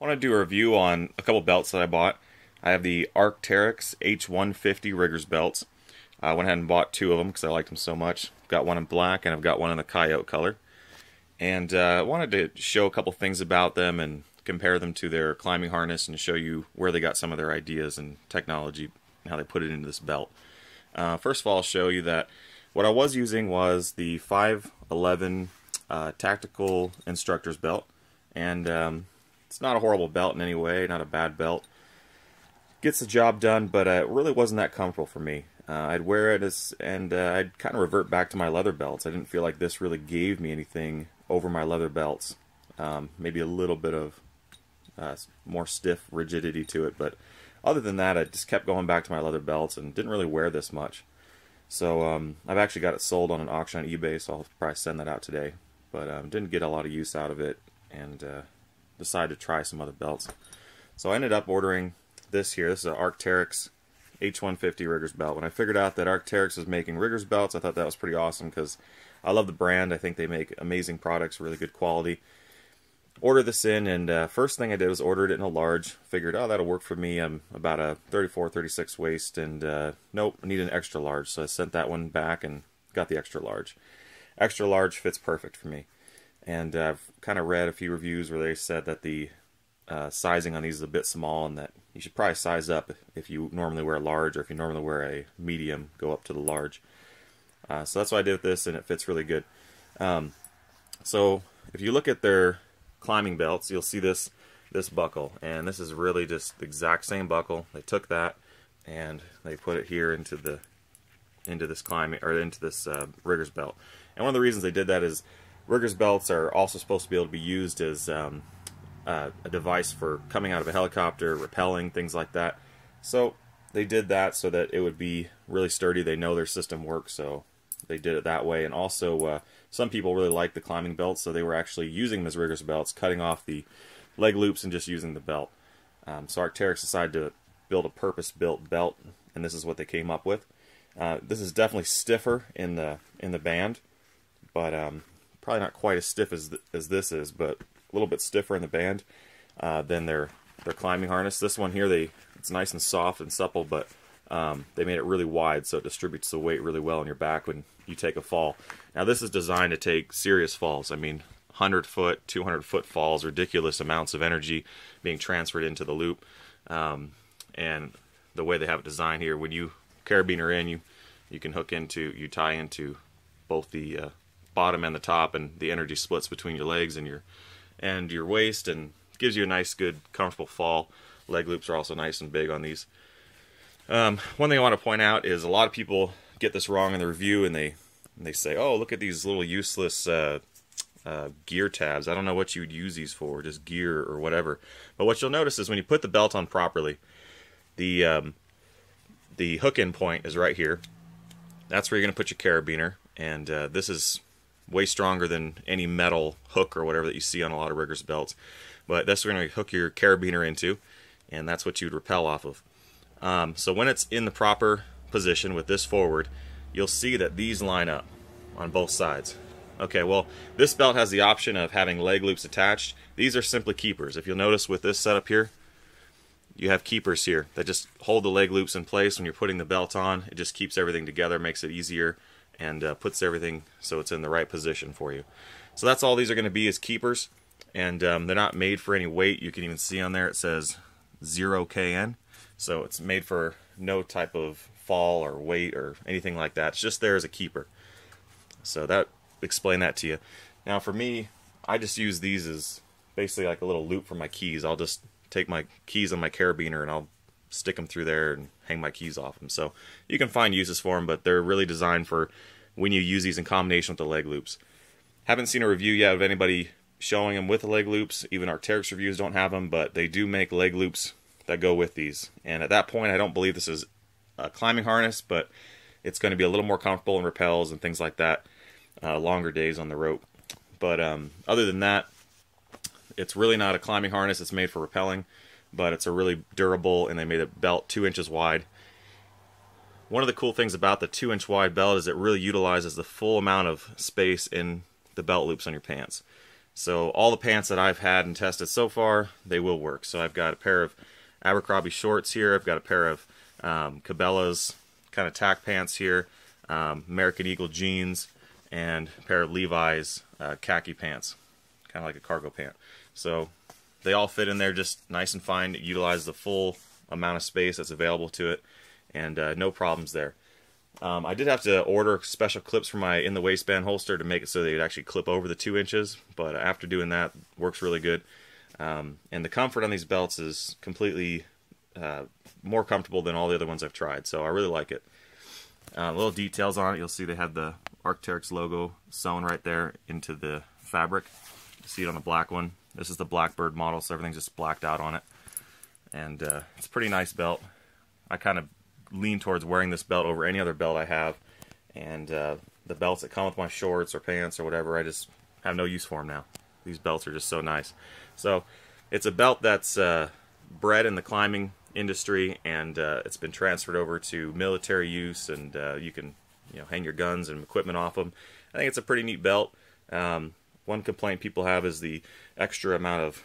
I want to do a review on a couple belts that I bought. I have the Arc'teryx H-150 riggers belts. I went ahead and bought two of them because I liked them so much. I've got one in black and I've got one in the coyote color. And I wanted to show a couple things about them and compare them to their climbing harness and show you where they got some of their ideas and technology and how they put it into this belt. First of all, I'll show you that what I was using was the 511 Tactical Instructor's belt. And it's not a horrible belt in any way, not a bad belt. Gets the job done, but it really wasn't that comfortable for me. I'd wear it and I'd kind of revert back to my leather belts. I didn't feel like this really gave me anything over my leather belts. Maybe a little bit of more stiff rigidity to it, but other than that, I just kept going back to my leather belts and didn't really wear this much. So I've actually got it sold on an auction on eBay, so I'll probably send that out today. But didn't get a lot of use out of it, and decided to try some other belts. So I ended up ordering this here. This is an Arc'teryx H-150 riggers belt. When I figured out that Arc'teryx was making riggers belts, I thought that was pretty awesome because I love the brand. I think they make amazing products, really good quality. Ordered this in, and first thing I did was ordered it in a large. Figured, oh, that'll work for me. I'm about a 34, 36 waist, and nope, I need an extra large. So I sent that one back and got the extra large. Extra large fits perfect for me. And I've kind of read a few reviews where they said that the sizing on these is a bit small and that you should probably size up if you normally wear a large, or if you normally wear a medium, go up to the large. So that's what I did with this, and it fits really good. So if you look at their climbing belts, you'll see this buckle, and this is really just the exact same buckle. They took that and they put it here into this climbing, or into this riggers belt. And one of the reasons they did that is riggers belts are also supposed to be able to be used as a device for coming out of a helicopter, rappelling, things like that. So they did that so that it would be really sturdy. They know their system works, so they did it that way. And also, some people really like the climbing belts, so they were actually using them as riggers belts, cutting off the leg loops and just using the belt. So Arc'teryx decided to build a purpose-built belt, and this is what they came up with. This is definitely stiffer in the band, but probably not quite as stiff as this is, but a little bit stiffer in the band than their climbing harness. This one here, it's nice and soft and supple, but they made it really wide, so it distributes the weight really well on your back when you take a fall. Now this is designed to take serious falls. I mean, 100-foot, 200-foot falls, ridiculous amounts of energy being transferred into the loop. And the way they have it designed here, when you carabiner in, you can tie into both the bottom and the top, and the energy splits between your legs and your waist, and gives you a nice, good, comfortable fall. Leg loops are also nice and big on these. One thing I want to point out is a lot of people get this wrong in the review, and they say, "Oh, look at these little useless gear tabs. I don't know what you would use these for, just gear or whatever." But what you'll notice is when you put the belt on properly, the hook-in point is right here. That's where you're going to put your carabiner, and this is way stronger than any metal hook or whatever that you see on a lot of riggers belts. But that's where you're going to hook your carabiner into, and that's what you'd rappel off of. So when it's in the proper position with this forward, you'll see that these line up on both sides. Okay, well, this belt has the option of having leg loops attached. These are simply keepers. If you'll notice with this setup here, you have keepers here that just hold the leg loops in place when you're putting the belt on. It just keeps everything together, makes it easier, and puts everything so it's in the right position for you. So that's all these are going to be, is keepers, and they're not made for any weight. You can even see on there it says 0 kN, so it's made for no type of fall or weight or anything like that. It's just there as a keeper. So that explain that to you. Now for me, I just use these as basically like a little loop for my keys. I'll just take my keys on my carabiner and I'll stick them through there and hang my keys off them. So you can find uses for them, but they're really designed for when you use these in combination with the leg loops. Haven't seen a review yet of anybody showing them with the leg loops. Even Arc'teryx reviews don't have them, but they do make leg loops that go with these. And at that point, I don't believe this is a climbing harness, but it's going to be a little more comfortable in rappels and things like that, longer days on the rope. But other than that, it's really not a climbing harness. It's made for rappelling, but it's a really durable, and they made a belt 2 inches wide. One of the cool things about the 2-inch wide belt is it really utilizes the full amount of space in the belt loops on your pants. So all the pants that I've had and tested so far, they will work. So I've got a pair of Abercrombie shorts here. I've got a pair of Cabela's kind of tack pants here, American Eagle jeans, and a pair of Levi's khaki pants, kind of like a cargo pant. So they all fit in there just nice and fine. It utilizes the full amount of space that's available to it, and no problems there. I did have to order special clips for my in the waistband holster to make it so they'd actually clip over the 2 inches, but after doing that, works really good. And the comfort on these belts is completely more comfortable than all the other ones I've tried, so I really like it. Little details on it, you'll see they have the Arc'teryx logo sewn right there into the fabric. You see it on the black one. This is the Blackbird model, so everything's just blacked out on it. And it's a pretty nice belt. I kind of lean towards wearing this belt over any other belt I have, and the belts that come with my shorts or pants or whatever, I just have no use for them now. These belts are just so nice. So it's a belt that's bred in the climbing industry, and it's been transferred over to military use, and you can hang your guns and equipment off them. I think it's a pretty neat belt. One complaint people have is the extra amount of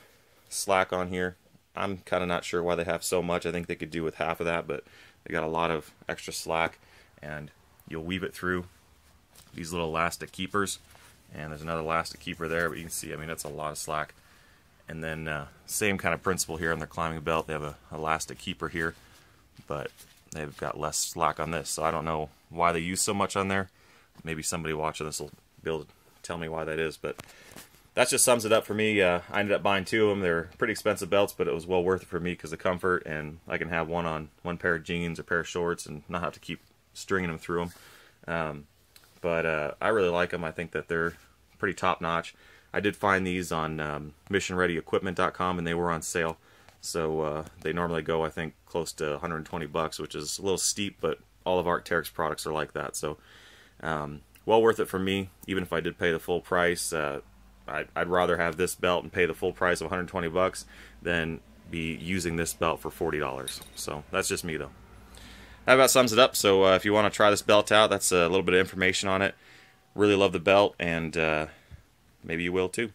slack on here. I'm kind of not sure why they have so much. I think they could do with half of that, but they got a lot of extra slack, and you'll weave it through these little elastic keepers, and there's another elastic keeper there, but you can see, I mean, that's a lot of slack. And then same kind of principle here on their climbing belt. They have a elastic keeper here, but they've got less slack on this, so I don't know why they use so much on there. Maybe somebody watching this will be able to tell me why that is, but that just sums it up for me. I ended up buying 2 of them. They're pretty expensive belts, but it was well worth it for me because of comfort, and I can have one on one pair of jeans or pair of shorts and not have to keep stringing them through them. But I really like them. I think that they're pretty top-notch. I did find these on missionreadyequipment.com, and they were on sale. So they normally go, I think, close to 120 bucks, which is a little steep, but all of Arc'teryx products are like that. So well worth it for me, even if I did pay the full price. I'd rather have this belt and pay the full price of 120 bucks than be using this belt for $40. So that's just me, though. That about sums it up. So if you want to try this belt out, that's a little bit of information on it. Really love the belt, and maybe you will too.